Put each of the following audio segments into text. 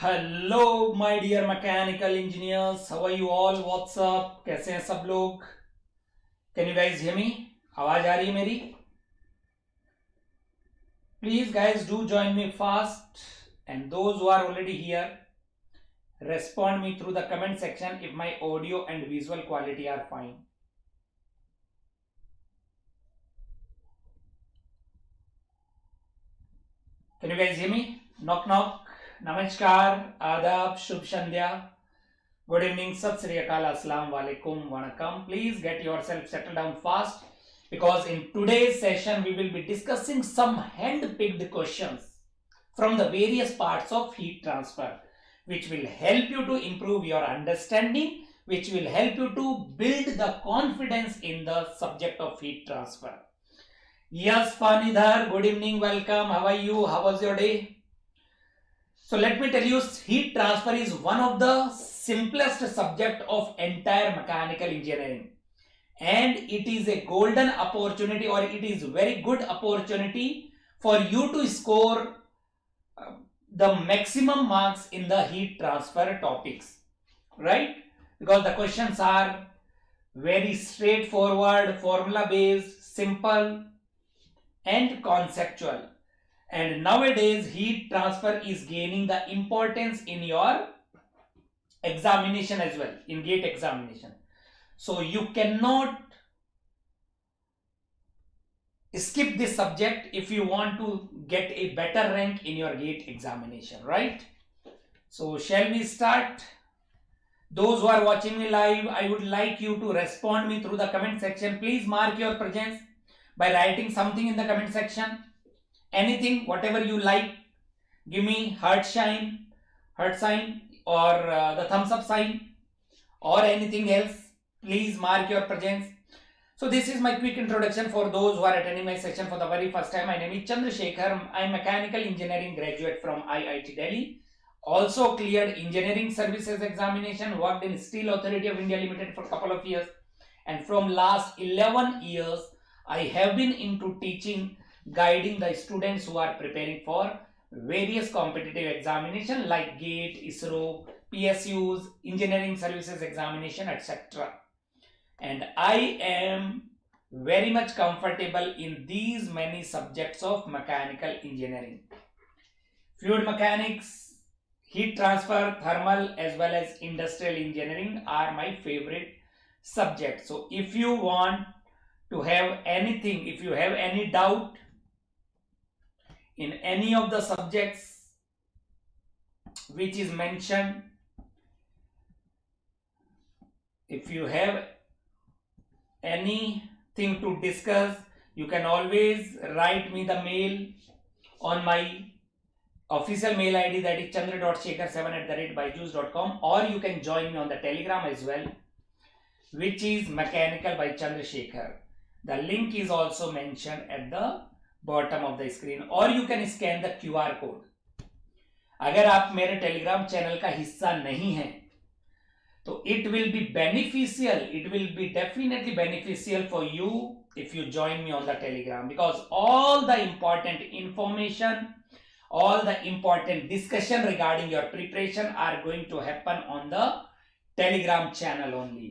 Hello my dear mechanical engineers, how are you all? What's up, कैसे हैं सब लोग? Can you guys hear me? आवाज आ रही है मेरी? Please guys do join me fast and those who are already here respond me through the comment section if my audio and visual quality are fine. Can you guys hear me? Knock knock. नमस्कार, आदाब, शुभ संध्या, good evening, sat sri akal, assalamu alaikum, vanakkam. Please get yourself settled down fast because in today's session we will be discussing some hand-picked questions from the various parts of heat transfer, which will help you to improve your understanding, which will help you to build the confidence in the subject of heat transfer. Yes, Fanidhar, good evening, welcome. How are you? How was your day? So let me tell you, heat transfer is one of the simplest subject of entire mechanical engineering, and it is a golden opportunity, or it is very good opportunity for you to score the maximum marks in the heat transfer topics, right? Because the questions are very straightforward, formula based, simple and conceptual. And nowadays heat transfer is gaining the importance in your examination as well, in GATE examination. So you cannot skip this subject if you want to get a better rank in your GATE examination, right? So shall we start? Those who are watching me live, I would like you to respond me through the comment section. Please mark your presence by writing something in the comment section. Anything, whatever you like. Give me heart sign, or the thumbs up sign, or anything else. Please mark your presence. So this is my quick introduction for those who are attending my session for the very first time. My name is Chandrasekhar. I am mechanical engineering graduate from IIT Delhi. Also cleared engineering services examination, worked in Steel Authority of India Limited for a couple of years, and from last 11 years I have been into teaching, guiding the students who are preparing for various competitive examination like GATE, ISRO, PSUs, engineering services examination, etc. And I am very much comfortable in these many subjects of mechanical engineering. Fluid mechanics, heat transfer, thermal as well as industrial engineering are my favorite subjects. So if you want to have anything, if you have any doubt in any of the subjects which is mentioned, if you have anything to discuss, you can always write me the mail on my official mail ID, that is chandra.shekhar7@byju's.com, or you can join me on the Telegram as well, which is Mechanical by Chandrasekhar. The link is also mentioned at the bottom of the screen, or you can scan the QR code. अगर आप मेरे Telegram channel का हिस्सा नहीं हैं तो it will be beneficial, it will be definitely beneficial for you if you join me on the Telegram, because all the important information, all the important discussion regarding your preparation are going to happen on the Telegram channel only.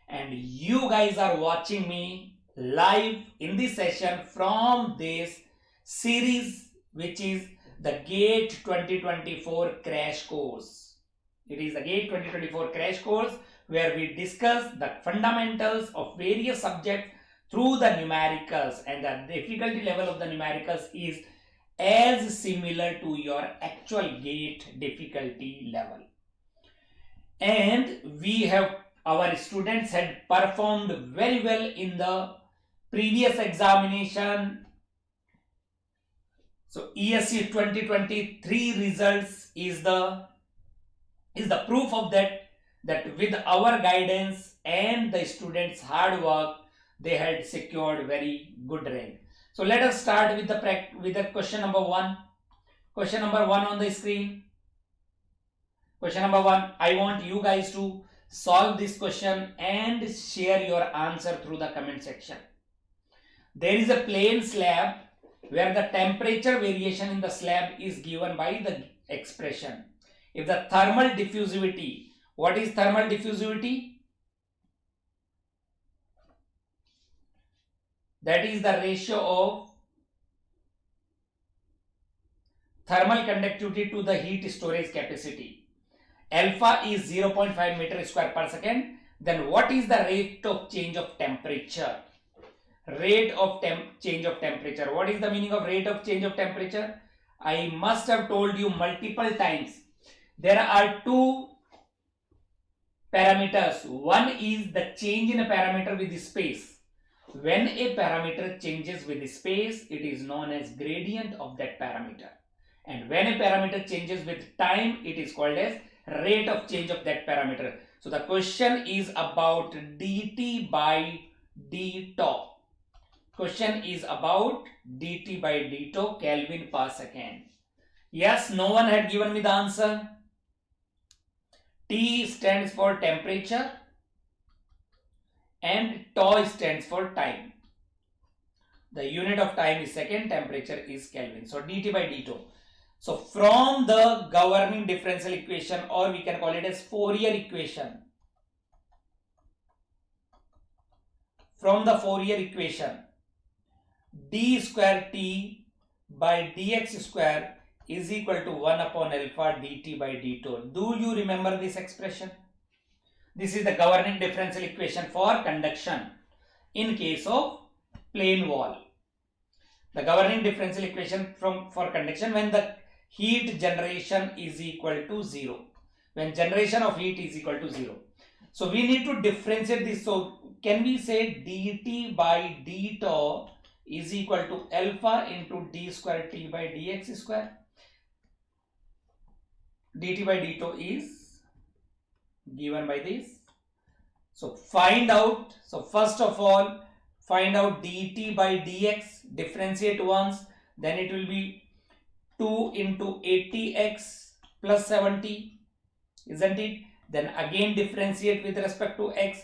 And you guys are watching me live in this session from this series, which is the GATE 2024 crash course. It is the GATE 2024 crash course where we discuss the fundamentals of various subjects through the numericals, and the difficulty level of the numericals is as similar to your actual GATE difficulty level. And our students had performed very well in the previous examination. So ESC 2023 results is the proof of that with our guidance and the students' hard work, they had secured very good rank. So let us start with the question number 1. Question number 1 on the screen. Question number 1. I want you guys to solve this question and share your answer through the comment section. There is a plain slab where the temperature variation in the slab is given by the expression If the thermal diffusivity, what is thermal diffusivity? That is the ratio of thermal conductivity to the heat storage capacity. Alpha is 0.5 meter square per second. Then what is the rate of change of temperature? Rate of change of temperature. What is the meaning of rate of change of temperature? I must have told you multiple times. There are two parameters. One is the change in a parameter with the space. When a parameter changes with the space, it is known as gradient of that parameter. And when a parameter changes with time, it is called as rate of change of that parameter. So the question is about dt by d tau. Question is about dt by d tau Kelvin per second. Yes, no one had given me the answer. T stands for temperature and tau stands for time. The unit of time is second, temperature is Kelvin. So dt by d tau. So from the governing differential equation, or we can call it as Fourier equation. From the Fourier equation, d square t by dx square is equal to 1 upon alpha dt by d tau. Do you remember this expression? This is the governing differential equation for conduction in case of plane wall. The governing differential equation for conduction when the heat generation is equal to 0. When generation of heat is equal to 0. So we need to differentiate this. So can we say dt by d tau is equal to alpha into d square t by dx square? Dt by d tau is given by this. So find out. So first of all, find out dt by dx. Differentiate once. Then it will be 2 into 80x plus 70, isn't it? Then again differentiate with respect to x,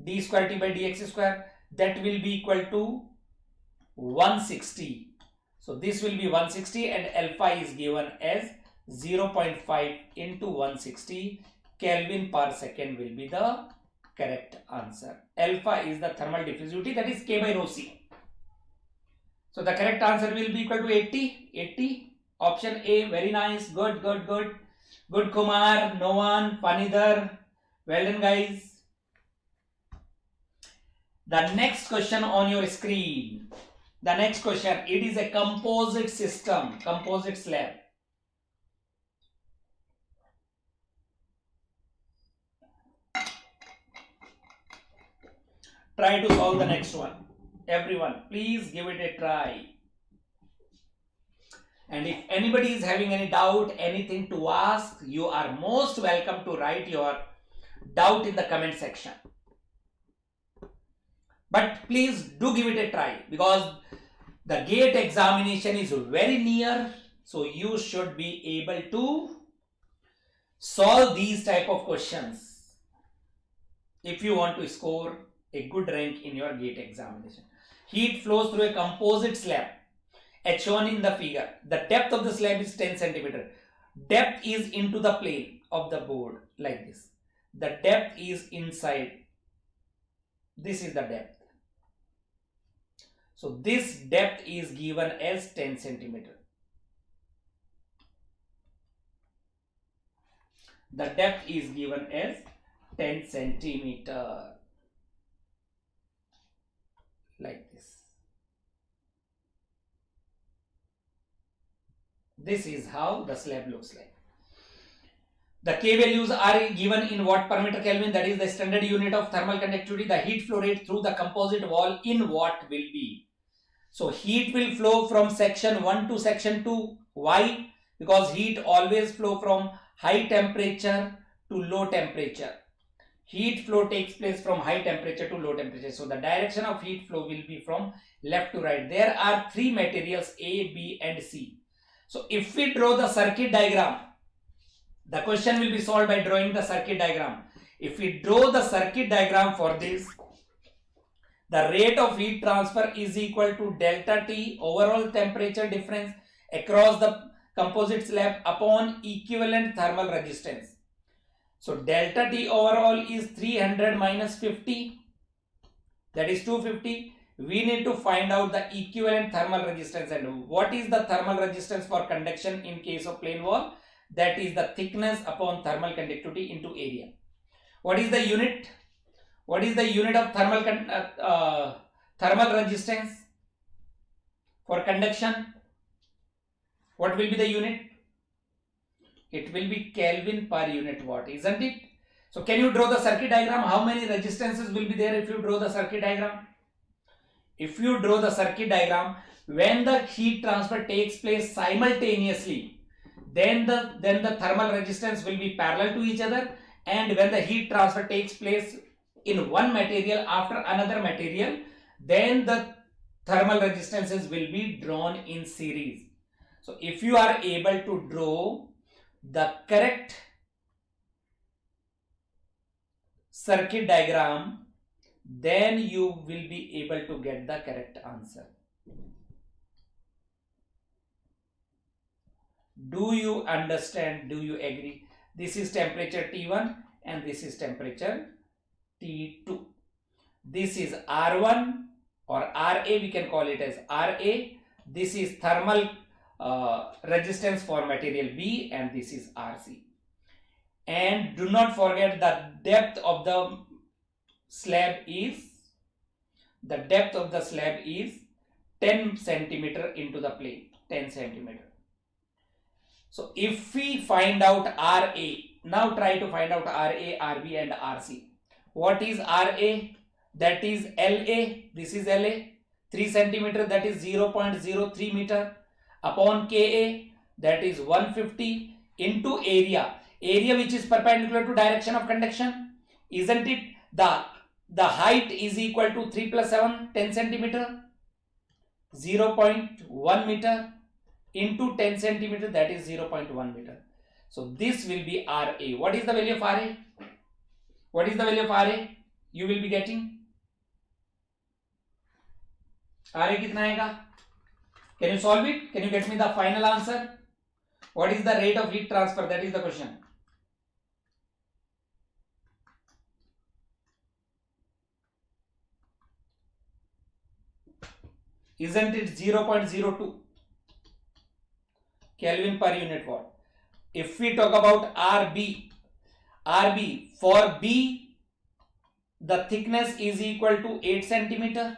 d square t by dx square, that will be equal to 160. So this will be 160 and alpha is given as 0.5 into 160 Kelvin per second will be the correct answer. Alpha is the thermal diffusivity, that is K by rho C. So the correct answer will be equal to 80. 80. Option A. Very nice. Good, good, good. Good, Kumar. No one. Panidhar. Well done, guys. The next question on your screen. The next question. It is a composite system. Composite slab. Try to solve the next one. Everyone, please give it a try. And if anybody is having any doubt, anything to ask, you are most welcome to write your doubt in the comment section. But please do give it a try because the gate examination is very near. So you should be able to solve these type of questions if you want to score a good rank in your gate examination. Heat flows through a composite slab as shown in the figure. The depth of the slab is 10 centimeter. Depth is into the plane of the board like this. The depth is inside. This is the depth. So this depth is given as 10 centimeter. The depth is given as 10 centimeter. Like this. This is how the slab looks like. The K values are given in watt per meter Kelvin, that is the standard unit of thermal conductivity. The heat flow rate through the composite wall in watt will be. So heat will flow from section 1 to section 2. Why? Because heat always flow from high temperature to low temperature. Heat flow takes place from high temperature to low temperature. So the direction of heat flow will be from left to right. There are three materials A, B and C. So if we draw the circuit diagram, the question will be solved by drawing the circuit diagram. If we draw the circuit diagram for this, the rate of heat transfer is equal to delta T overall temperature difference across the composite slab upon equivalent thermal resistance. So delta T overall is 300 minus 50, that is 250. We need to find out the equivalent thermal resistance. And what is the thermal resistance for conduction in case of plain wall? That is the thickness upon thermal conductivity into area. What is the unit? What is the unit of thermal resistance for conduction? What will be the unit? It will be Kelvin per unit watt, isn't it? So can you draw the circuit diagram? How many resistances will be there if you draw the circuit diagram? If you draw the circuit diagram, when the heat transfer takes place simultaneously, then the thermal resistance will be parallel to each other, and when the heat transfer takes place in one material after another material, then the thermal resistances will be drawn in series. So if you are able to draw the correct circuit diagram, then you will be able to get the correct answer. Do you understand? Do you agree? This is temperature T1 and this is temperature T2. This is R1 or RA, we can call it as RA. This is thermal resistance for material B, and this is RC. And do not forget the depth of the slab is 10 centimeter into the plane, 10 centimeter. So if we find out RA, now try to find out RA, RB and RC. What is RA? That is LA, this is LA, 3 centimeter, that is 0.03 meter, upon Ka, that is 150, into area which is perpendicular to direction of conduction, isn't it? The height is equal to 3 plus 7, 10 centimeter, 0.1 meter into 10 centimeter, that is 0.1 meter. So this will be RA. What is the value of RA? What is the value of RA? You will be getting RA kitna aayega? Can you solve it? Can you get me the final answer? What is the rate of heat transfer? That is the question. Isn't it 0.02 Kelvin per unit watt? If we talk about RB, for B, the thickness is equal to 8 centimeter,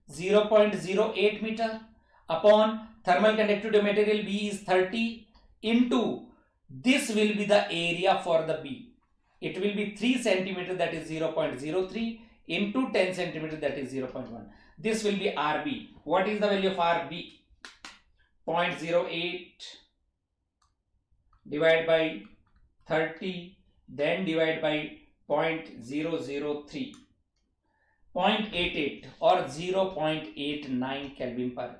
0.08 meter, upon thermal conductivity material B is 30, into this will be the area for the B. It will be 3 centimeter, that is 0.03, into 10 centimeter, that is 0.1. This will be RB. What is the value of RB? 0.08 divided by 30, then divide by 0.003, 0.88 or 0.89 Kelvin per.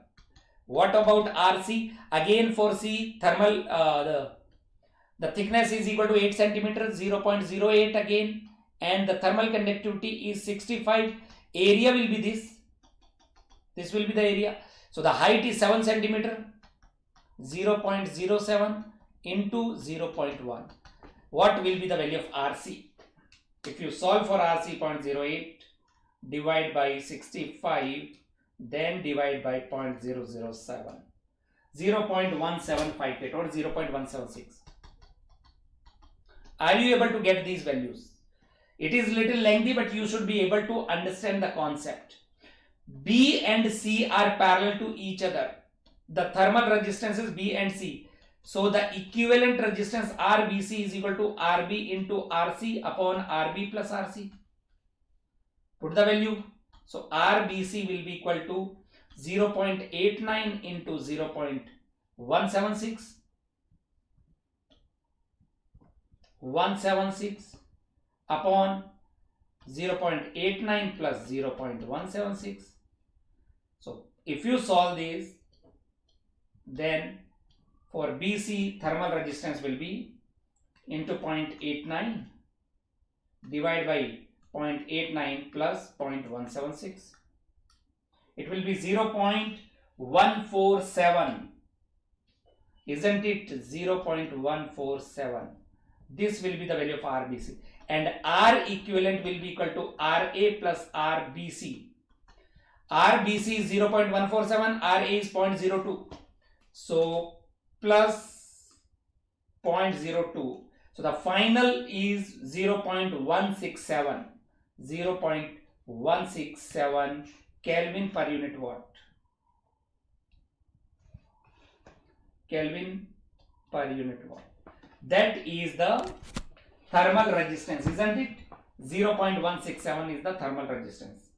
What about RC? Again for C, thermal the thickness is equal to 8 centimeter, 0.08 again, and the thermal conductivity is 65. Area will be this. This will be the area. So the height is 7 centimeter, 0.07 into 0.1. What will be the value of RC? If you solve for RC, 0.08, divide by 65, then divide by 0.007, 0.1758 or 0.176. Are you able to get these values? It is little lengthy, but you should be able to understand the concept. B and C are parallel to each other. The thermal resistance is B and C. So the equivalent resistance RBC is equal to RB into RC upon RB plus RC. Put the value. So RBC will be equal to 0.89 into 0.176. 176 upon 0.89 plus 0.176. So if you solve this, then for BC thermal resistance will be into 0.89 divided by 0.89 plus 0.176. It will be 0.147. isn't it? 0.147. This will be the value of RBC, and R equivalent will be equal to RA plus RBC. RBC is 0.147, RA is 0.02, so plus 0.02. So the final is 0.167, 0.167 Kelvin per unit watt. Kelvin per unit watt. That is the thermal resistance, isn't it? 0.167 is the thermal resistance.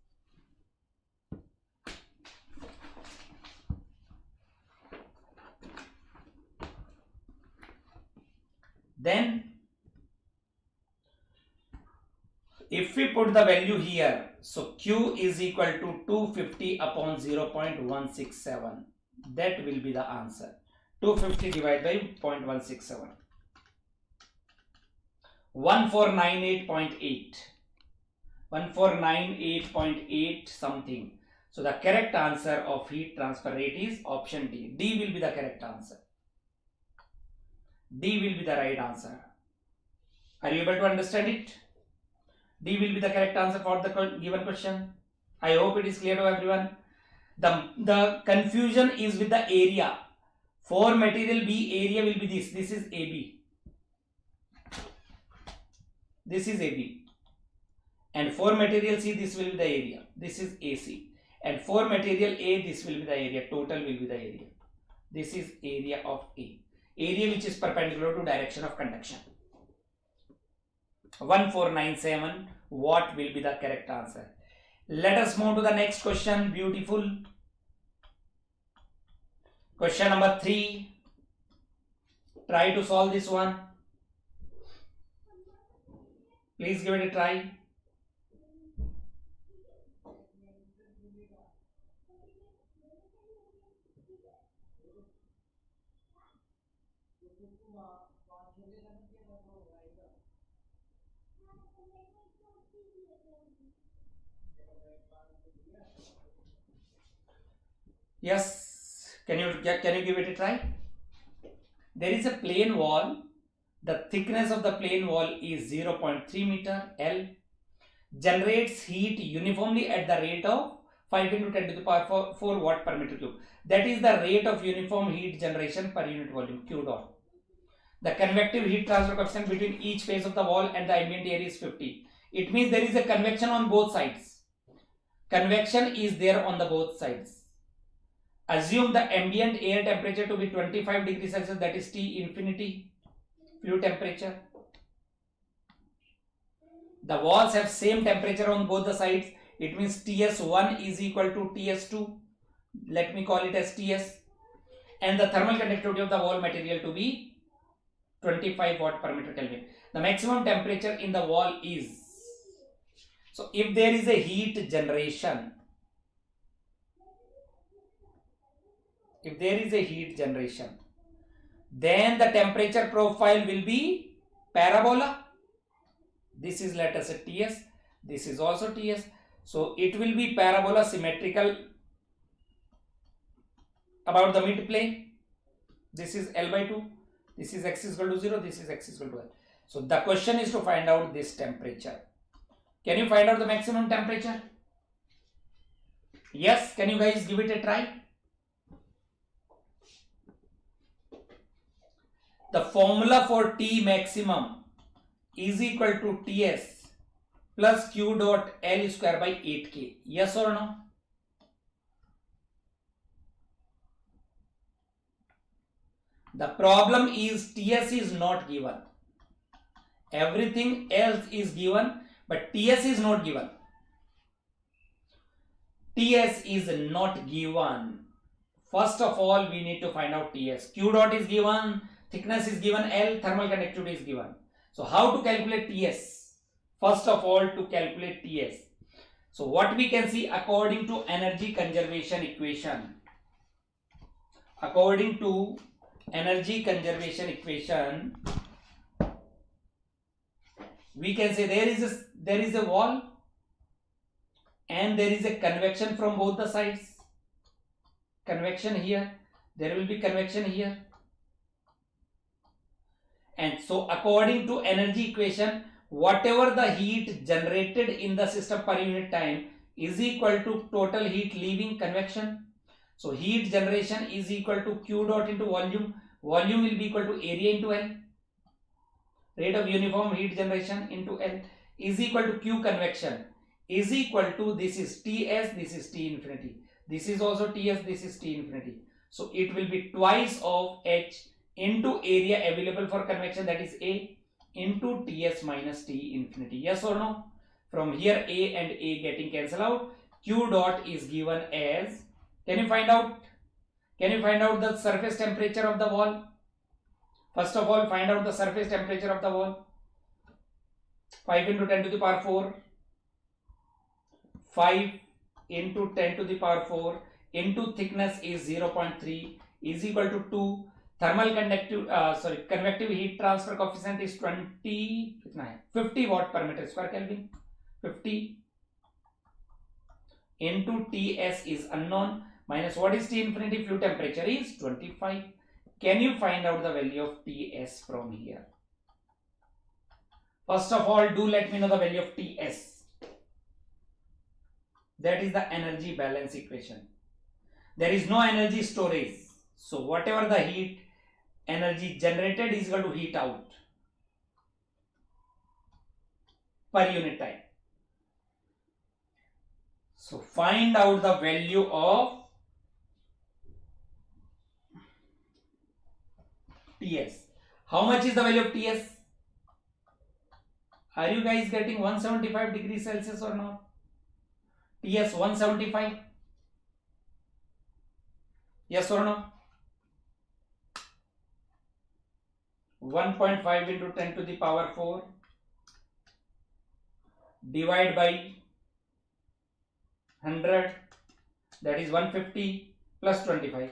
Then if we put the value here, so Q is equal to 250 upon 0.167. That will be the answer. 250 divided by 0.167. 1498.8. 1498.8 something. So the correct answer of heat transfer rate is option D. D will be the correct answer. D will be the right answer. Are you able to understand it? D will be the correct answer for the given question. I hope it is clear to everyone. The confusion is with the area. For material B, area will be this. This is AB. This is AB. And for material C, this will be the area. This is AC. And for material A, this will be the area. Total will be the area. This is area of A. Area which is perpendicular to direction of conduction. 1497. What will be the correct answer? Let us move to the next question. Beautiful. Question number 3. Try to solve this one. Please give it a try. Yes, can you give it a try? There is a plane wall. The thickness of the plane wall is 0.3 meter L. Generates heat uniformly at the rate of 5 into 10 to the power 4 watt per meter cube. That is the rate of uniform heat generation per unit volume, Q dot. The convective heat transfer coefficient between each face of the wall and the ambient air is 50. It means there is a convection on both sides. Convection is there on the both sides. Assume the ambient air temperature to be 25 degrees Celsius, that is T infinity, fluid temperature. The walls have same temperature on both the sides. It means TS1 is equal to TS2. Let me call it as TS. And the thermal conductivity of the wall material to be 25 watt per meter Kelvin. The maximum temperature in the wall is. So if there is a heat generation, then the temperature profile will be parabola. This is, let us say, TS. This is also TS. So it will be parabola symmetrical about the mid plane. This is L by 2. This is x is equal to 0. This is x is equal to L. So the question is to find out this temperature. Can you find out the maximum temperature? Yes, can you guys give it a try? The formula for T maximum is equal to Ts plus Q dot L square by 8K. Yes or no? The problem is Ts is not given. Everything else is given, but Ts is not given. Ts is not given. First of all, we need to find out Ts. Q dot is given, thickness is given, L, thermal conductivity is given. So how to calculate Ts? First of all, to calculate Ts. So what we can see according to energy conservation equation. According to energy conservation equation, we can say there is a wall and there is a convection from both the sides. Convection here, there will be convection here. And so according to energy equation, whatever the heat generated in the system per unit time is equal to total heat leaving convection. So heat generation is equal to Q dot into volume. Volume will be equal to area into L. Rate of uniform heat generation into L is equal to Q convection is equal to, this is Ts, this is T infinity. This is also Ts, this is T infinity. So it will be twice of H into area available for convection, that is A, into Ts minus T infinity. Yes or no? From here A and A getting cancelled out. Q dot is given as, can you find out? Can you find out the surface temperature of the wall? First of all, find out the surface temperature of the wall. 5 into 10 to the power 4. 5 into 10 to the power 4 into thickness is 0.3 is equal to 2. Thermal convective heat transfer coefficient is 50 watt per meter square Kelvin. 50 into Ts is unknown minus what is T infinity, flue temperature is 25. Can you find out the value of Ts from here? First of all, do let me know the value of Ts. That is the energy balance equation. There is no energy storage. So whatever the heat energy generated is equal to heat out per unit time. So find out the value of Ts. How much is the value of Ts? Are you guys getting 175 degrees Celsius or not? Ts 175. Yes or no? 1.5 into 10 to the power 4 divide by 100, that is 150 plus 25.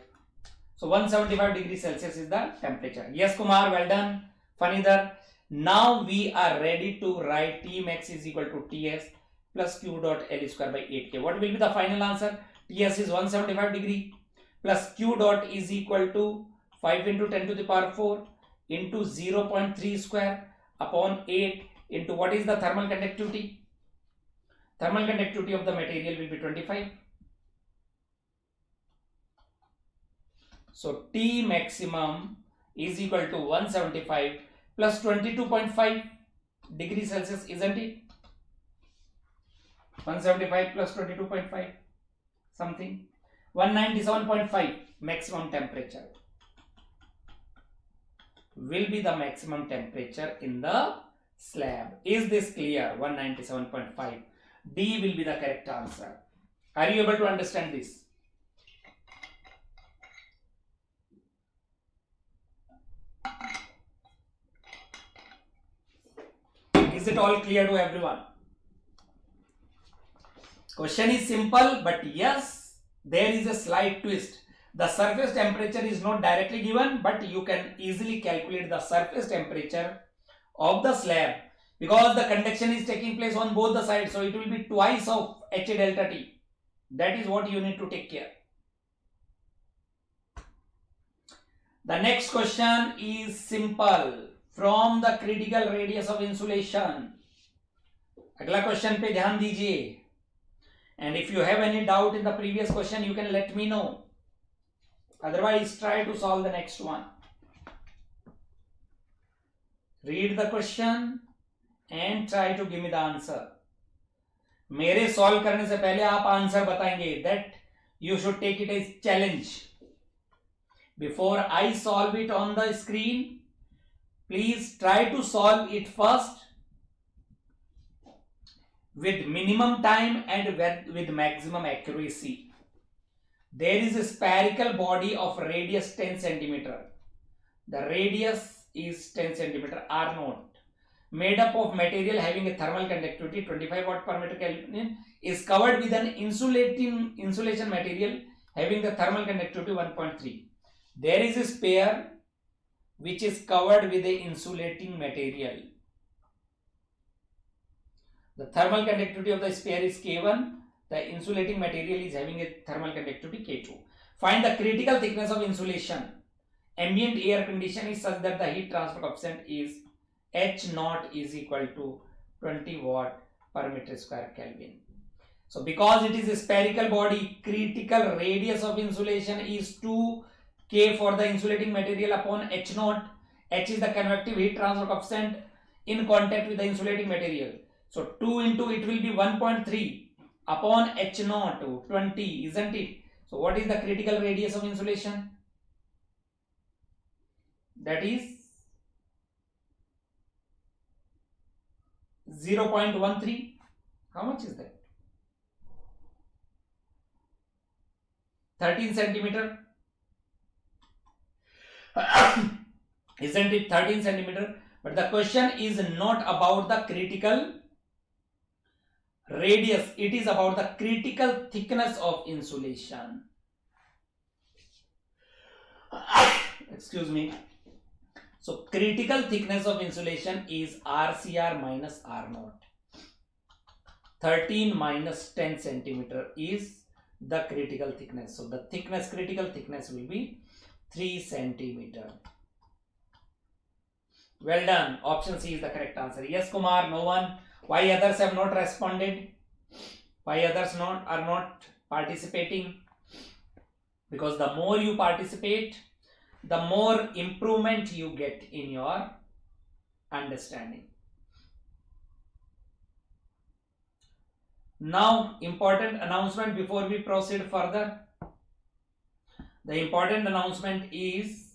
So 175 degrees Celsius is the temperature. Yes, Kumar, well done. Fanidhar. Now we are ready to write T max is equal to Ts plus Q dot L square by 8K. What will be the final answer? Ts is 175 degree plus Q dot is equal to 5 into 10 to the power 4 into 0.3 square upon 8 into what is the thermal conductivity? Thermal conductivity of the material will be 25. So T maximum is equal to 175 plus 22.5 degrees Celsius, isn't it? 175 plus 22.5 something, 197.5 maximum temperature will be the maximum temperature in the slab. Is this clear? 197.5. D will be the correct answer. Are you able to understand this? Is it all clear to everyone? Question is simple, but yes, there is a slight twist. The surface temperature is not directly given, but you can easily calculate the surface temperature of the slab because the conduction is taking place on both the sides. So it will be twice of H delta T. That is what you need to take care. The next question is simple. From the critical radius of insulation. अगला question पे ध्यान दीजिए. And if you have any doubt in the previous question, you can let me know. Otherwise, try to solve the next one. Read the question and try to give me the answer. मेरे solve करने से पहले आप answer बताएंगे. That you should take it as challenge. Before I solve it on the screen, please try to solve it first with minimum time and with maximum accuracy. There is a spherical body of radius 10 centimeter. The radius is 10 centimeter R naught. Made up of material having a thermal conductivity 25 watt per meter Kelvin is covered with an insulation material having the thermal conductivity 1.3. There is a sphere which is covered with a insulating material. The thermal conductivity of the sphere is K1. The insulating material is having a thermal conductivity K2. Find the critical thickness of insulation ambient air condition is such that the heat transfer coefficient is H naught is equal to 20 watt per meter square Kelvin. So because it is a spherical body, critical radius of insulation is 2K for the insulating material upon H naught. H is the convective heat transfer coefficient in contact with the insulating material. So 2 into it will be 1.3 upon H naught 20, isn't it? So what is the critical radius of insulation? That is 0.13. How much is that? 13 centimeter. Isn't it 13 centimeter? But the question is not about the critical radius. It is about the critical thickness of insulation. Excuse me. So critical thickness of insulation is RCR minus R naught. 13 minus 10 centimeter is the critical thickness. So the thickness, critical thickness will be 3 centimeter. Well done. Option C is the correct answer. Yes, Kumar. No one. Why others have not responded? Why others are not participating? Because the more you participate, the more improvement you get in your understanding. Now, important announcement before we proceed further. The important announcement is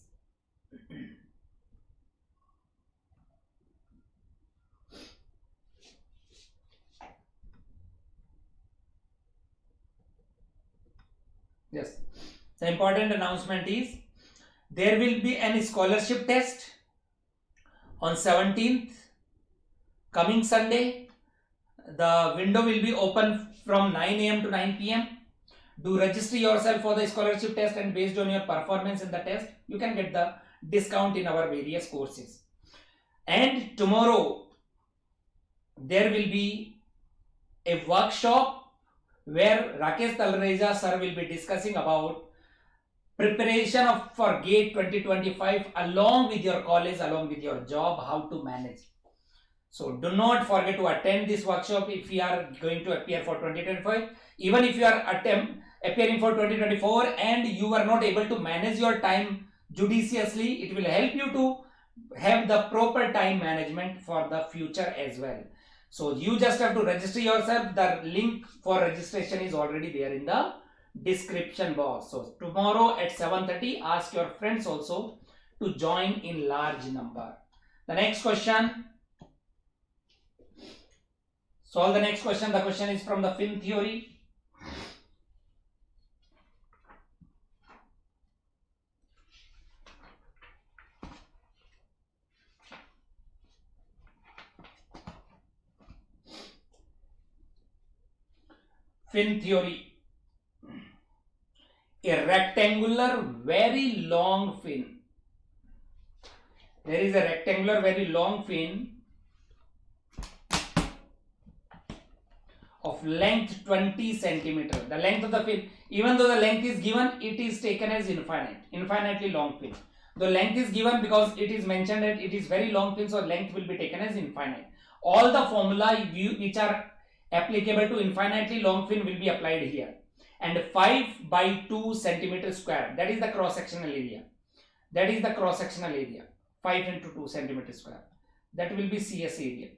yes. The important announcement is there will be an scholarship test on 17th, coming Sunday. The window will be open from 9 a.m. to 9 p.m. Do register yourself for the scholarship test, and based on your performance in the test, you can get the discount in our various courses. And tomorrow, there will be a workshop where Rakesh Talreja sir will be discussing about preparation for GATE 2025 along with your college, along with your job, how to manage. So do not forget to attend this workshop if you are going to appear for 2025. Even if you are appearing for 2024 and you are not able to manage your time judiciously, it will help you to have the proper time management for the future as well. So you just have to register yourself. The link for registration is already there in the description box. So tomorrow at 7:30, ask your friends also to join in large number. The next question. Solve the next question. The question is from the fin theory. Fin theory. A rectangular very long fin. There is a rectangular very long fin of length 20 centimeter. The length of the fin, even though the length is given, it is taken as infinitely long fin. The length is given because it is mentioned that it is very long fin, so length will be taken as infinite. All the formula which are applicable to infinitely long fin will be applied here. And 5 by 2 centimeter square, that is the cross sectional area. That is the cross sectional area. 5 into 2 centimeter square. That will be CS area.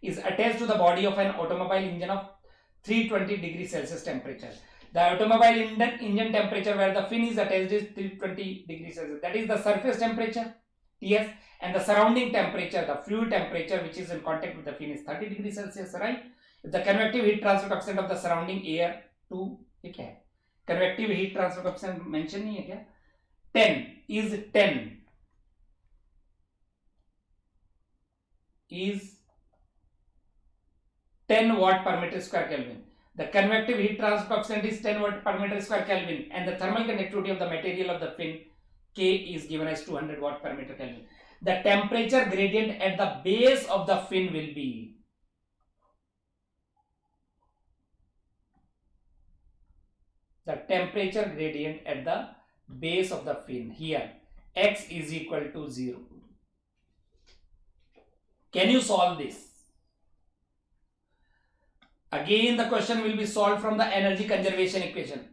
Is attached to the body of an automobile engine of 320 degrees Celsius temperature. The automobile engine temperature where the fin is attached is 320 degrees Celsius. That is the surface temperature, TS, and the surrounding temperature, the fluid temperature which is in contact with the fin is 30 degrees Celsius, right? If the convective heat transfer coefficient of the surrounding air to convective heat transfer coefficient mention नहीं है क्या? 10 is 10 watt per meter square Kelvin. The convective heat transfer coefficient is 10 watt per meter square Kelvin, and the thermal conductivity of the material of the fin K is given as 200 watt per meter Kelvin. The temperature gradient at the base of the fin will be the temperature gradient at the base of the fin. Here x is equal to 0. Can you solve this? Again, the question will be solved from the energy conservation equation.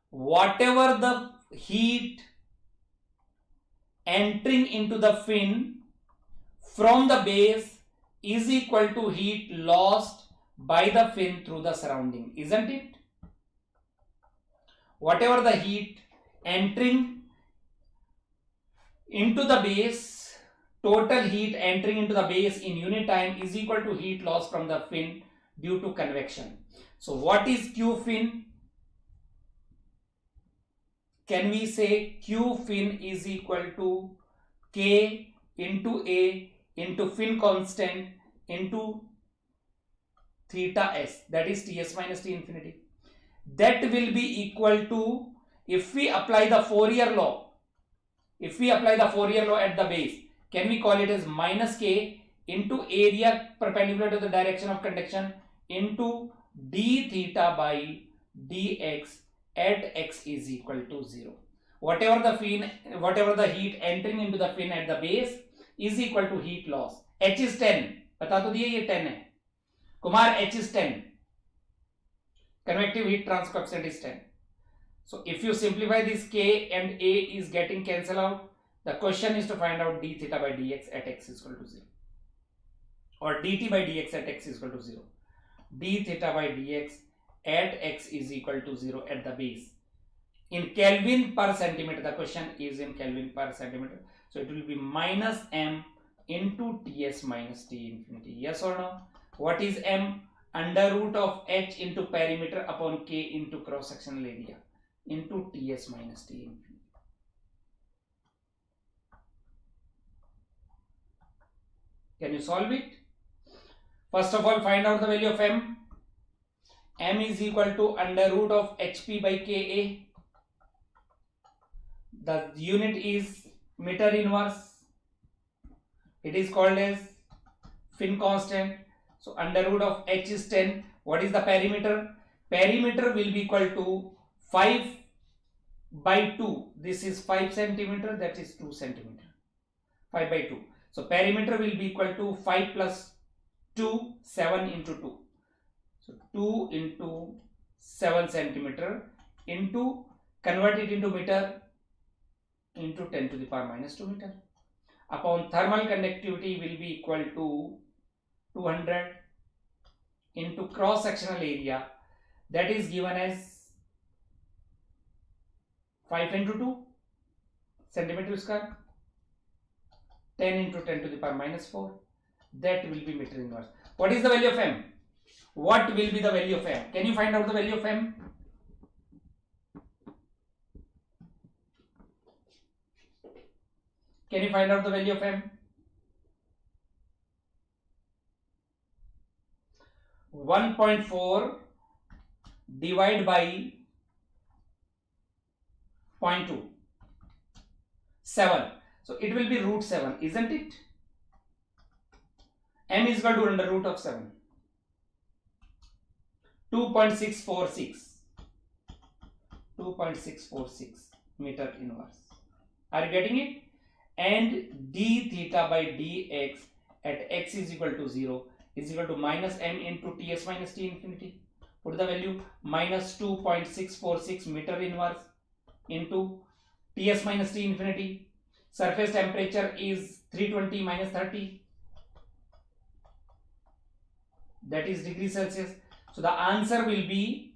Whatever the heat entering into the fin from the base is equal to heat lost by the fin through the surrounding, isn't it? Whatever the heat entering into the base, total heat entering into the base in unit time is equal to heat loss from the fin due to convection. So what is Q fin? Can we say Q fin is equal to K into A into fin constant into theta s, that is Ts minus T infinity. That will be equal to, if we apply the Fourier law, at the base, can we call it as minus K into area perpendicular to the direction of conduction into d theta by dx at x is equal to 0. Whatever the heat entering into the fin at the base is equal to heat loss. H is 10, बता तो दिए ये 10 है. Kumar, H is 10. Convective heat transfer coefficient is 10. So if you simplify this K and A is getting cancelled out, the question is to find out d theta by dx at x is equal to 0, or dt by dx at x is equal to 0. D theta by dx at x is equal to 0 at the base. In Kelvin per centimeter, the question is in Kelvin per centimeter. So it will be minus m into Ts minus T infinity. Yes or no? What is m? Under root of h into perimeter upon k into cross sectional area into Ts minus T infinity. Can you solve it? First of all, find out the value of m. M is equal to under root of hp by ka. The unit is meter inverse. It is called as fin constant. So under root of h is 10. What is the perimeter? Perimeter will be equal to 5 by 2. This is 5 centimeter. That is 2 centimeter. 5 by 2. So perimeter will be equal to 5 plus 2, 7 into 2. So 2 into 7 centimeter into, convert it into meter, into 10 to the power minus 2 meter. Upon thermal conductivity will be equal to 200 into cross sectional area, that is given as 5 into 2 centimeter square, 10 into 10 to the power minus 4, that will be meter inverse. What is the value of m? What will be the value of m? Can you find out the value of m? Can you find out the value of m? 1.4 divided by 0.2, 7. So it will be root 7, isn't it? M is equal to under root of 7. 2.646 meter inverse. Are you getting it? And d theta by dx at x is equal to 0 is equal to minus m into Ts minus T infinity. Put the value minus 2.646 meter inverse into Ts minus T infinity. Surface temperature is 320 minus 30. That is degrees Celsius. So the answer will be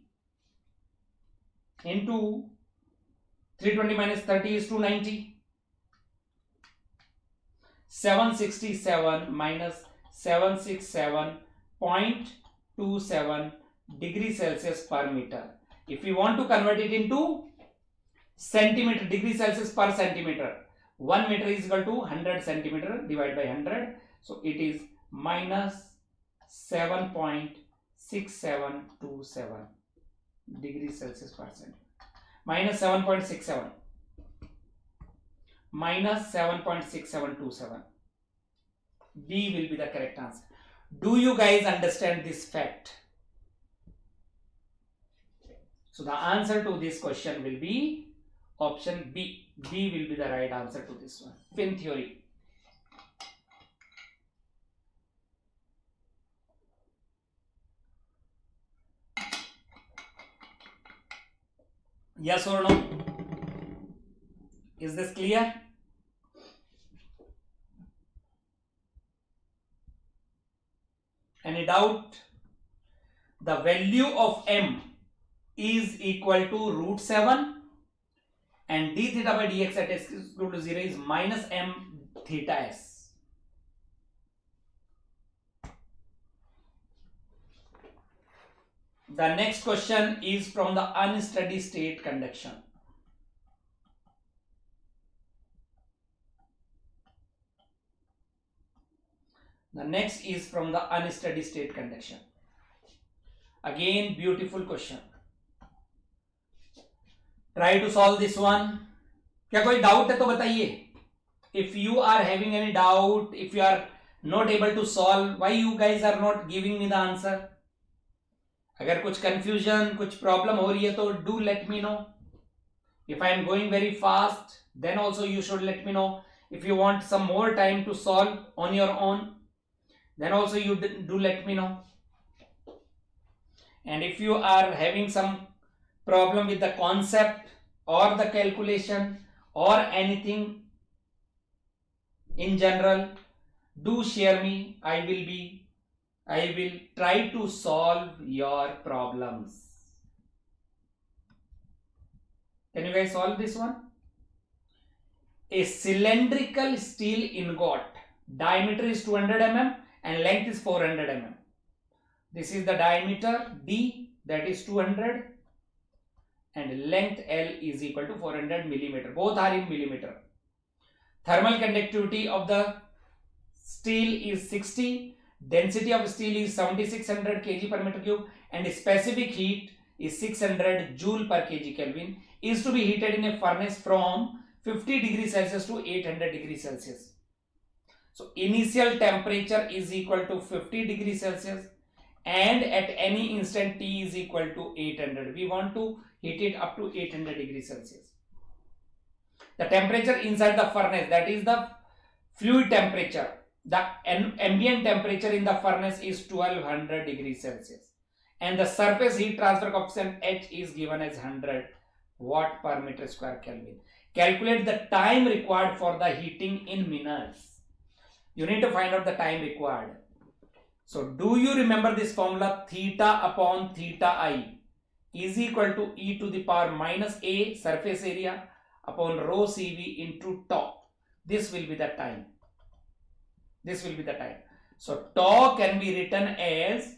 into 320 minus 30 is 290. 767 minus 767.27 degrees Celsius per meter. If we want to convert it into centimeter, degrees Celsius per centimeter, 1 meter is equal to 100 centimeter divided by 100. So it is minus 7.6727 degrees Celsius per centimeter. Minus 7.67. Minus 7.6727. B will be the correct answer. Do you guys understand this fact? So the answer to this question will be Option B. B will be the right answer to this one. Fin theory. Yes or no? Is this clear? Any doubt? The value of m is equal to root 7 and d theta by dx at s is equal to 0 is minus m theta s. The next question is from the unsteady state conduction. The next is from the unsteady state conduction. Again, beautiful question. Try to solve this one. क्या कोई doubt है तो बताइए. If you are having any doubt, if you are not able to solve, why you guys are not giving me the answer? अगर कुछ confusion, कुछ problem हो रही है तो do let me know. If I am going very fast, then also you should let me know. If you want some more time to solve on your own, then also you do let me know. And if you are having some problem with the concept or the calculation or anything in general, do share me. I will try to solve your problems. Can you guys solve this one? A cylindrical steel ingot, diameter is 200 mm and length is 400 mm. This is the diameter D, that is 200, and length L is equal to 400 millimeter. Both are in millimeter. Thermal conductivity of the steel is 60. Density of steel is 7600 kg per meter cube, and specific heat is 600 joule per kg Kelvin. Is to be heated in a furnace from 50 degrees Celsius to 800 degrees Celsius. So initial temperature is equal to 50 degrees Celsius. And at any instant T is equal to 800. We want to heat it up to 800 degrees Celsius. The temperature inside the furnace, that is the fluid temperature. The ambient temperature in the furnace is 1200 degrees Celsius. And the surface heat transfer coefficient H is given as 100 watt per meter square Kelvin. Calculate the time required for the heating in minutes. You need to find out the time required. So do you remember this formula? Theta upon theta I is equal to e to the power minus a surface area upon rho Cv into tau. This will be the time. This will be the time. So tau can be written as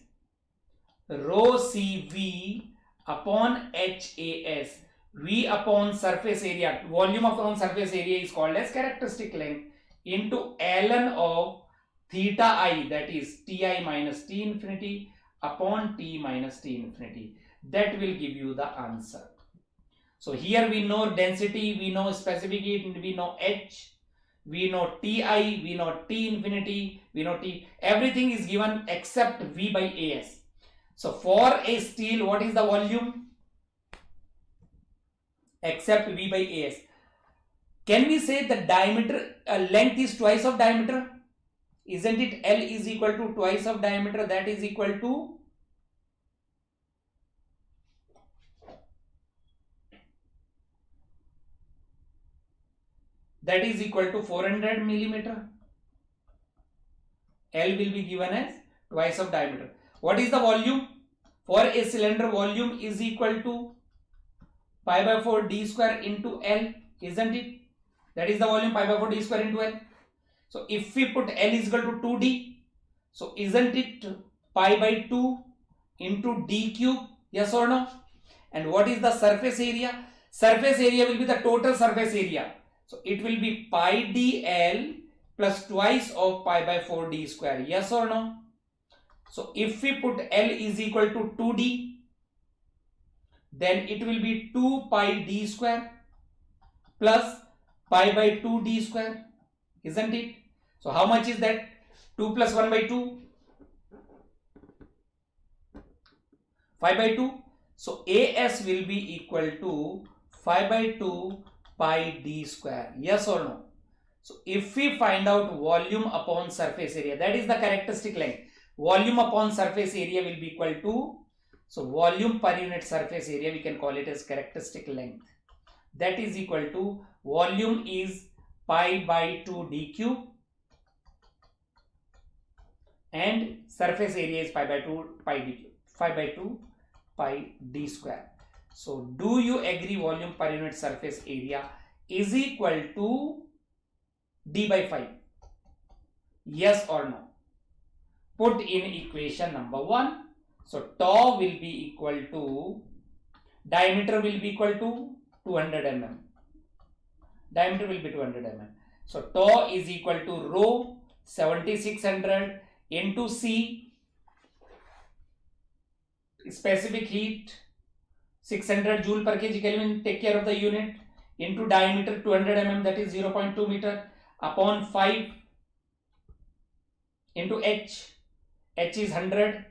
rho Cv upon HAS. V upon surface area. Volume upon surface area is called as characteristic length into ln of theta I, that is Ti minus T infinity upon T minus T infinity. That will give you the answer. So here we know density, we know specific heat, we know H, we know Ti, we know T infinity, we know T. Everything is given except V by As. So for a steel, what is the volume? Except V by As. Can we say the diameter, length is twice of diameter? Isn't it L is equal to twice of diameter? That is equal to that is equal to 400 millimeter. L will be given as twice of diameter. What is the volume? For a cylinder, volume is equal to pi by 4 d square into L, isn't it? That is the volume, pi by 4 d square into L. So if we put L is equal to 2d, so isn't it pi by 2 into d cube? Yes or no? And what is the surface area? Surface area will be the total surface area. So it will be pi dl plus twice of pi by 4 d square. Yes or no? So if we put L is equal to 2d, then it will be 2 pi d square plus pi by 2 d square, isn't it? So how much is that? 2 plus 1 by 2, 5 by 2. So AS will be equal to 5 by 2 pi d square. Yes or no? So if we find out volume upon surface area, that is the characteristic length. Volume upon surface area will be equal to, so volume per unit surface area, we can call it as characteristic length. That is equal to, volume is pi by 2 d cube and surface area is pi by 2 pi d cube, 5 by 2 pi d square. So do you agree volume per unit surface area is equal to d by 5? Yes or no? Put in equation number 1. So tau will be equal to, diameter will be equal to 200 mm. Diameter will be 200 mm. So tau is equal to rho 7600 into C, specific heat 600 joule per kg Kelvin, take care of the unit, into diameter 200 mm, that is 0.2 meter, upon 5 into H is 100,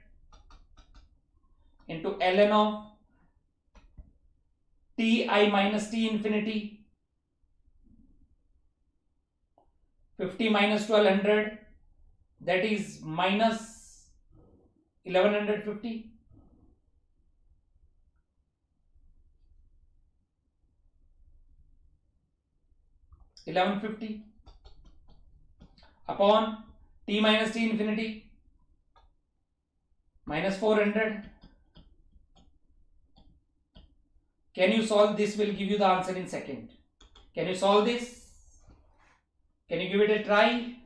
into ln of Ti minus T infinity, 50 minus 1200, that is minus 1150. Upon T minus T infinity minus 400. Can you solve this? Will give you the answer in second. Can you solve this? Can you give it a try?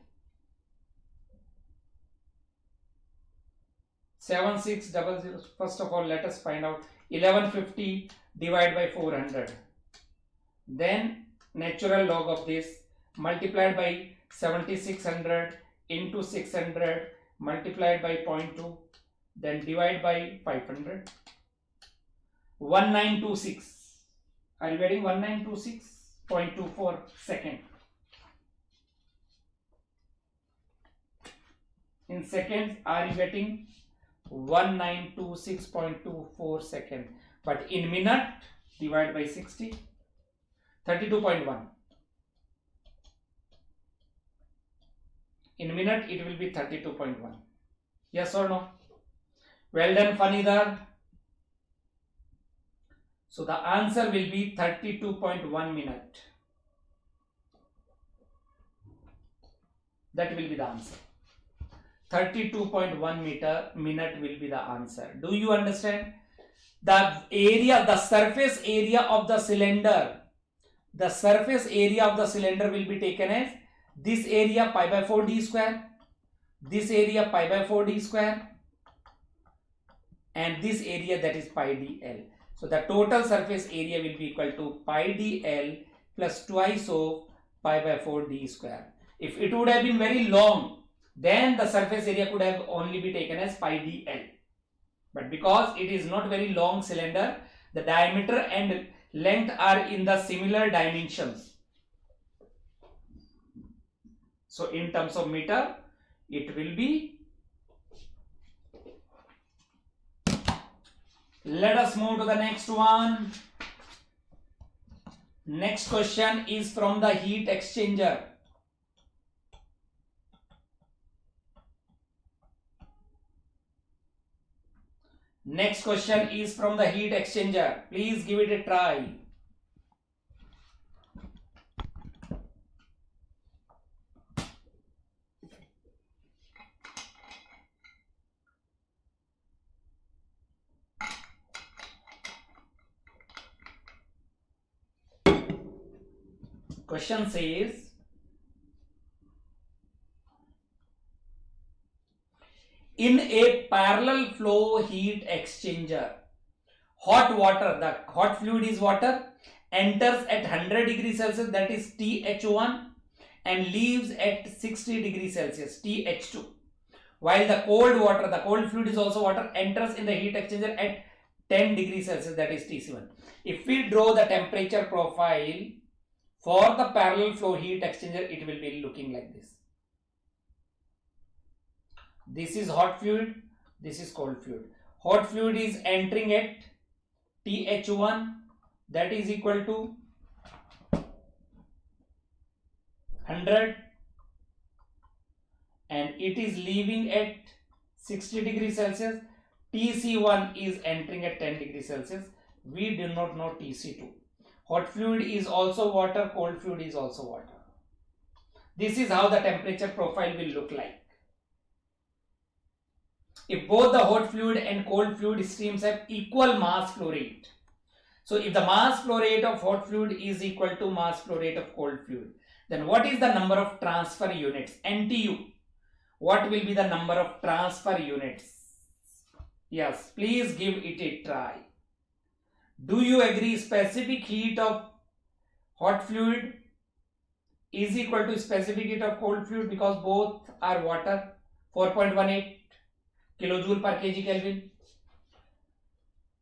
7600. First of all, let us find out 1150 divided by 400. Then natural log of this multiplied by 7600 into 600 multiplied by 0.2, then divide by 500. 1926. Are you getting 1926.24 second? In seconds, are you getting 1926.24 second? But in minute, divide by 60, 32.1. In minute, it will be 32.1. Yes or no? Well done, Fanidar. So the answer will be 32.1 minute. That will be the answer. 32.1 minute will be the answer. Do you understand? The area, the surface area of the cylinder, will be taken as this area pi by 4 d square, this area pi by 4 d square, and this area, that is pi dl. So the total surface area will be equal to pi dl plus twice of pi by 4 d square. If it would have been very long, then the surface area could have only be taken as pi dl. But because it is not very long cylinder, the diameter and length are in the similar dimensions. So in terms of meter, it will be. Let us move to the next one. Next question is from the heat exchanger. Next question is from the heat exchanger. Please give it a try. Question says, in a parallel flow heat exchanger, hot water, the hot fluid is water, enters at 100 degrees Celsius, that is TH1, and leaves at 60 degrees Celsius, TH2. While the cold water, the cold fluid is also water, enters in the heat exchanger at 10 degrees Celsius, that is TC1. If we draw the temperature profile for the parallel flow heat exchanger, it will be looking like this. This is hot fluid, this is cold fluid. Hot fluid is entering at TH1, that is equal to 100 and it is leaving at 60 degrees Celsius. TC1 is entering at 10 degrees Celsius. We do not know TC2. Hot fluid is also water, cold fluid is also water. This is how the temperature profile will look like. If both the hot fluid and cold fluid streams have equal mass flow rate. So if the mass flow rate of hot fluid is equal to mass flow rate of cold fluid, then what is the number of transfer units? NTU. What will be the number of transfer units? Yes, please give it a try. Do you agree specific heat of hot fluid is equal to specific heat of cold fluid because both are water? 4.18 kilojoule per kg Kelvin.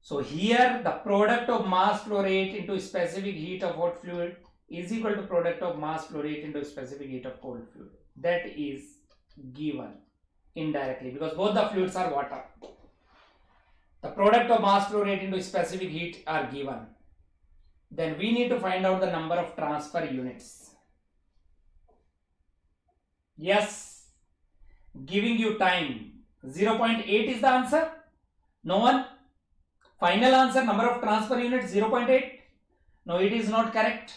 So here the product of mass flow rate into specific heat of hot fluid is equal to product of mass flow rate into specific heat of cold fluid. That is given indirectly because both the fluids are water. The product of mass flow rate into specific heat are given. Then we need to find out the number of transfer units. Yes, giving you time. 0.8 is the answer. No one? Final answer, number of transfer units 0.8. No, it is not correct.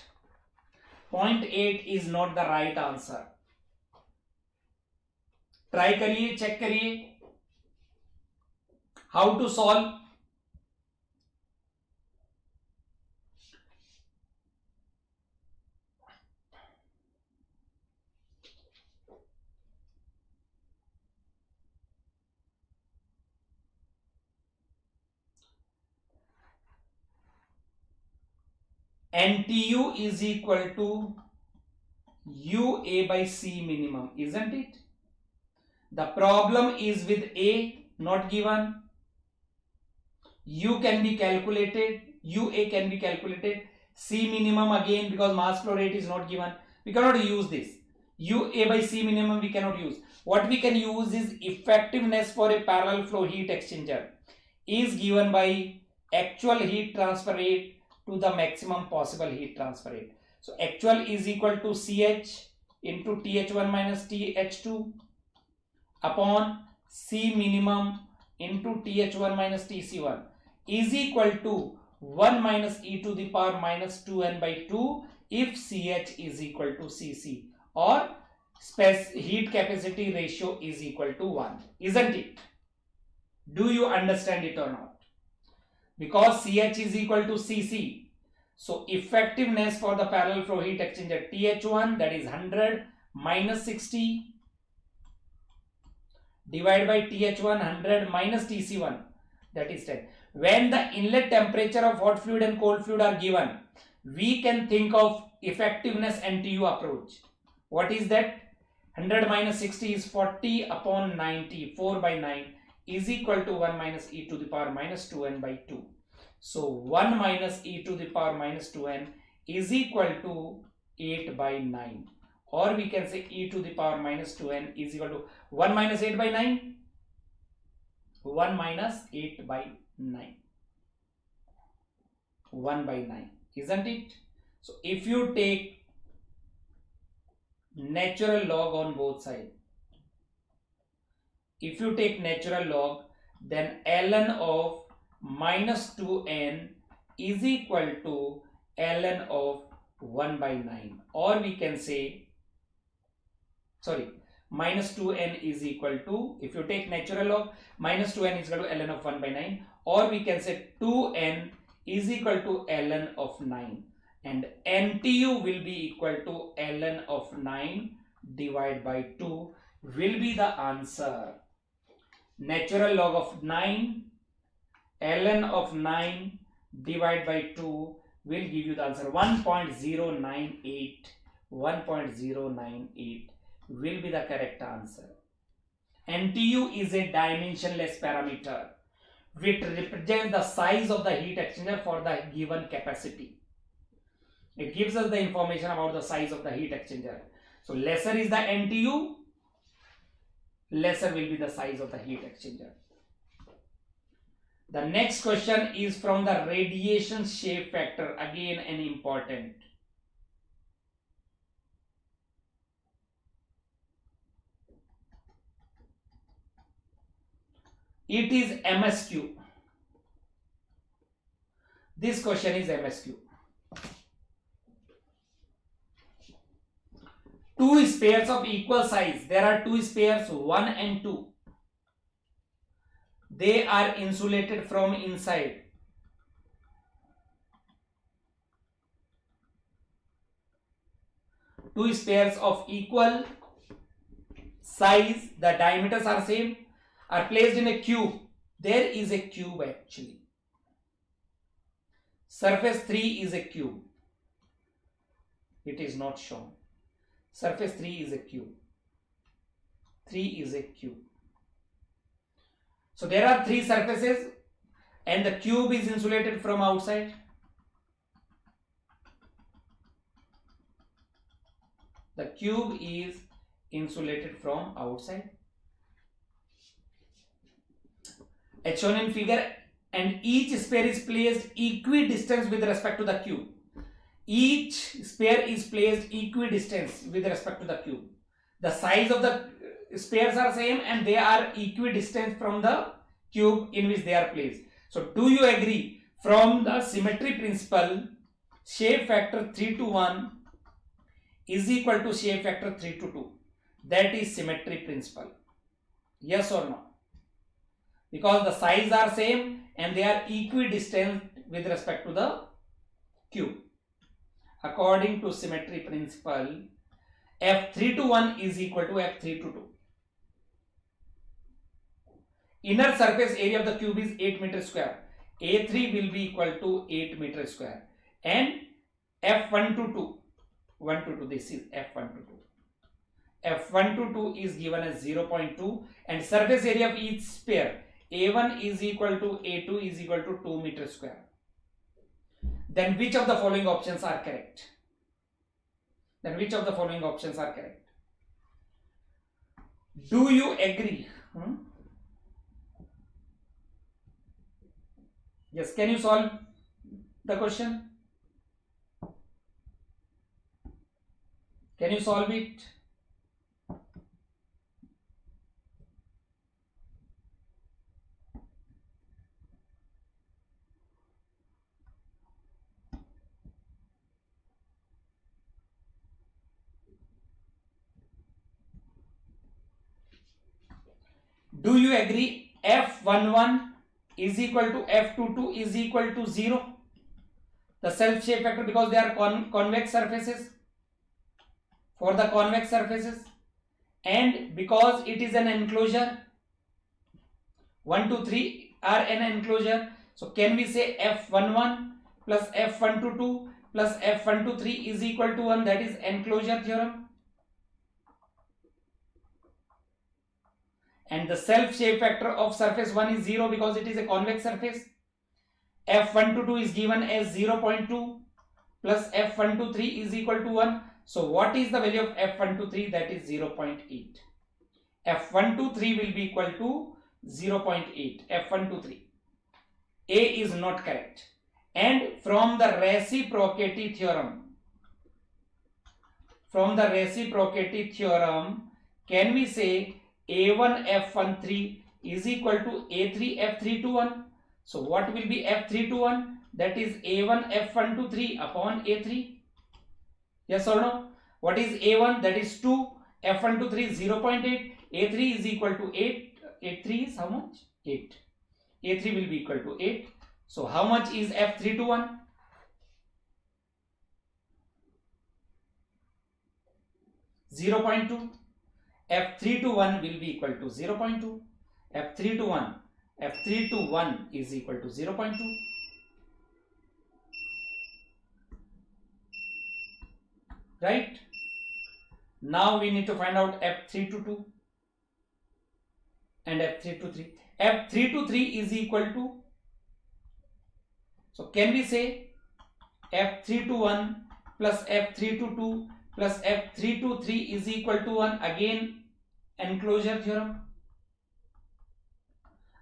0.8 is not the right answer. Try करिए, check करिए. How to solve? NTU is equal to UA by C minimum, isn't it? The problem is with A not given. U can be calculated, UA can be calculated, C minimum again because mass flow rate is not given. We cannot use this. UA by C minimum we cannot use. What we can use is effectiveness for a parallel flow heat exchanger is given by actual heat transfer rate to the maximum possible heat transfer rate. So actual is equal to CH into TH1 minus TH2 upon C minimum into TH1 minus TC1 is equal to 1 minus e to the power minus 2n by 2 if CH is equal to CC or heat capacity ratio is equal to 1, isn't it? Do you understand it or not? Because CH is equal to CC. So effectiveness for the parallel flow heat exchanger TH1, that is 100 minus 60 divided by TH1 100 minus TC1, that is 10. When the inlet temperature of hot fluid and cold fluid are given, we can think of effectiveness NTU approach. What is that? 100 minus 60 is 40 upon 90, 4 by 9 is equal to 1 minus e to the power minus 2n by 2. So 1 minus e to the power minus 2n is equal to 8 by 9. Or we can say e to the power minus 2n is equal to 1 minus 8 by 9. 1 minus 8 by 9. 1 by 9, isn't it? So if you take natural log on both sides, if you take natural log, then ln of minus 2n is equal to ln of 1 by 9, or we can say, sorry, minus 2n is equal to, if you take natural log, minus 2n is equal to ln of 1 by 9, or we can say 2n is equal to ln of 9, and NTU will be equal to ln of 9 divided by 2 will be the answer. Natural log of 9 ln of 9 divided by 2 will give you the answer 1.098. 1.098 will be the correct answer. NTU is a dimensionless parameter which represents the size of the heat exchanger for the given capacity. It gives us the information about the size of the heat exchanger. So lesser is the NTU, lesser will be the size of the heat exchanger. The next question is from the radiation shape factor, again an important. It is MSQ. This question is MSQ. Two spheres of equal size. There are two spheres, 1 and 2. They are insulated from inside. Two spheres of equal size, the diameters are same, are placed in a cube. There is a cube actually. Surface 3 is a cube. It is not shown. Surface 3 is a cube. 3 is a cube. So there are three surfaces and the cube is insulated from outside. The cube is insulated from outside, as shown in figure, and each sphere is placed equidistant with respect to the cube. Each sphere is placed equidistant with respect to the cube. The size of the spheres are same and they are equidistant from the cube in which they are placed. So do you agree, from the symmetry principle, shape factor 3:1 is equal to shape factor 3:2? That is symmetry principle. Yes or no? Because the size are same and they are equidistant with respect to the cube. According to symmetry principle, F3:1 is equal to F3:2. Inner surface area of the cube is 8 meter square. A3 will be equal to 8 meter square. And F1:2, 1 to 2, this is F1:2. F1:2 is given as 0.2 and surface area of each sphere, A1 is equal to A2 is equal to 2 meter square. Then which of the following options are correct? Do you agree? Yes, can you solve the question? Can you solve it? Do you agree F11 is equal to F22 is equal to 0? The self shape factor, because they are convex surfaces, for the convex surfaces, and because it is an enclosure, 1, 2, 3 are an enclosure. So can we say F11 plus F122 plus F123 is equal to 1? That is enclosure theorem. And the self shape factor of surface 1 is 0 because it is a convex surface. F122 is given as 0.2 plus F123 is equal to 1. So what is the value of F123? That is 0.8. F123 will be equal to 0.8. F123. A is not correct. And from the reciprocity theorem, can we say A1 F13 is equal to A3 F3:1? So what will be F3:1? That is A1 F123 upon A3. Yes or no? What is A1? That is 2. F123 0.8. A3 is equal to 8. A3 is how much? 8. A3 will be equal to 8. So how much is F3:1? 0.2. F3:1 will be equal to 0.2. F3:1 is equal to 0.2. Right? Now we need to find out F3:2 and F3:3. F3:3 is equal to, so can we say F3:1 plus F3:2 plus F3:3 is equal to 1? Again enclosure theorem.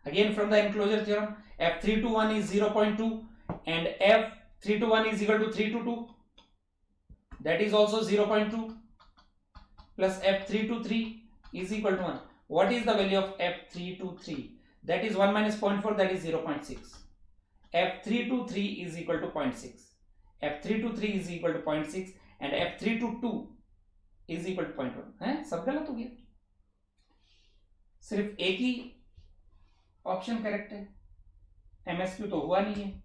Again from the enclosure theorem, F321 is 0.2 and F321 is equal to 322. That is also 0.2 plus F323 is equal to 1. What is the value of F323? That is 1 minus 0.4, that is 0.6. F323 is equal to 0.6. F323 is equal to 0.6 and F322 is equal to 0.1. है सब गलत हो गया, सिर्फ एक ही option correct है, MSQ तो हुआ नहीं है.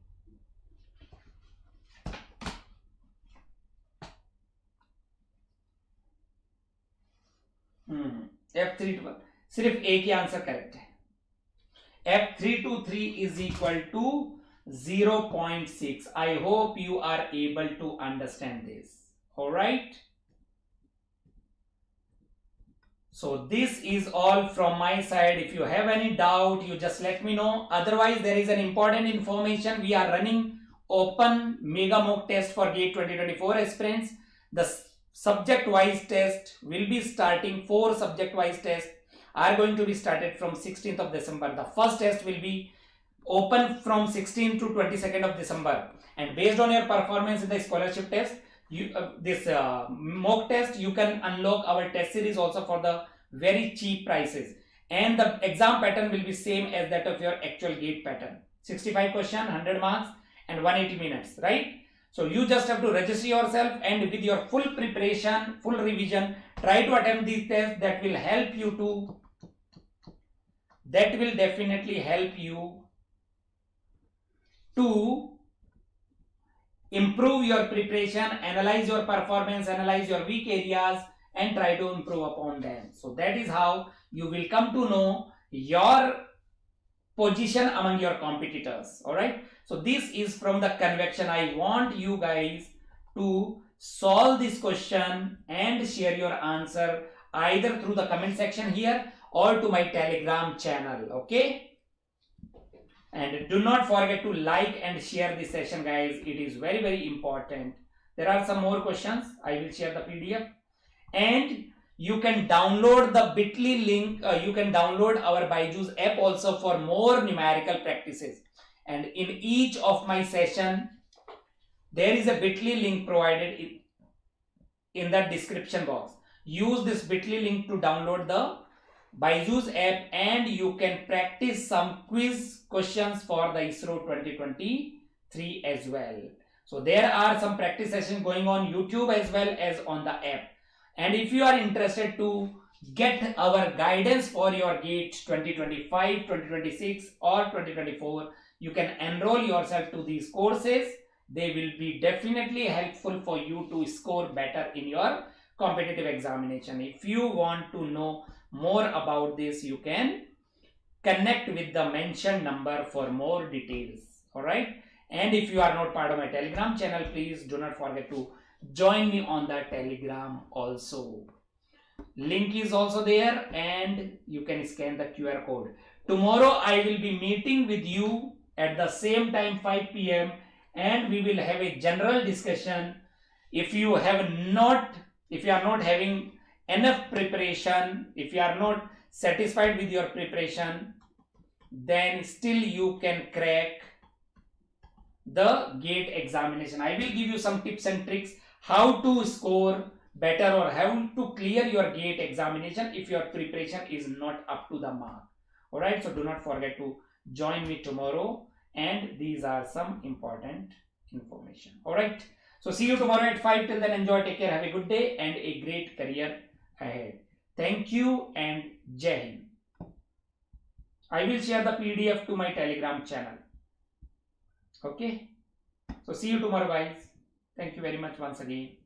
F321 सिर्फ एक ही आंसर करेक्ट है. F323 is equal to 0.6. I hope you are able to understand this. All right. So this is all from my side. If you have any doubt, you just let me know. Otherwise, there is an important information. We are running open mega mock test for GATE 2024 aspirants. The subject-wise test will be starting. 4 subject-wise tests are going to be started from 16th of December. The first test will be open from 16th to 22nd of December. And based on your performance in the scholarship test, this mock test, you can unlock our test series also for the very cheap prices. And the exam pattern will be same as that of your actual GATE pattern. 65 question, 100 marks and 180 minutes, right? So you just have to register yourself and with your full preparation, full revision, try to attempt these tests. That will help you to, that will definitely help you to improve your preparation, analyze your performance, analyze your weak areas and try to improve upon them. So that is how you will come to know your position among your competitors. All right. So this is from the convection. I want you guys to solve this question and share your answer either through the comment section here or to my Telegram channel. Okay. And do not forget to like and share this session, guys. It is very, very important. There are some more questions. I will share the PDF. And you can download the bit.ly link. You can download our BYJU'S app also for more numerical practices. And in each of my session, there is a bit.ly link provided in the description box. Use this bit.ly link to download the BYJU'S app and you can practice some quiz questions for the ISRO 2023 as well. So there are some practice sessions going on YouTube as well as on the app. And if you are interested to get our guidance for your GATE 2025, 2026 or 2024, you can enroll yourself to these courses. They will be definitely helpful for you to score better in your competitive examination. If you want to know more about this, you can connect with the mentioned number for more details. All right. And if you are not part of my Telegram channel, please do not forget to join me on the Telegram also. Link is also there and you can scan the QR code. Tomorrow I will be meeting with you at the same time 5 p.m. and we will have a general discussion. If you are not having enough preparation, if you are not satisfied with your preparation, then still you can crack the GATE examination. I will give you some tips and tricks how to score better or how to clear your GATE examination if your preparation is not up to the mark. All right, so do not forget to join me tomorrow, and these are some important information. All right, so see you tomorrow at 5. Till then, enjoy, take care, have a good day and a great career ahead. Thank you and Jai Hind. I will share the PDF to my Telegram channel. Okay, so see you tomorrow, guys. Thank you very much once again.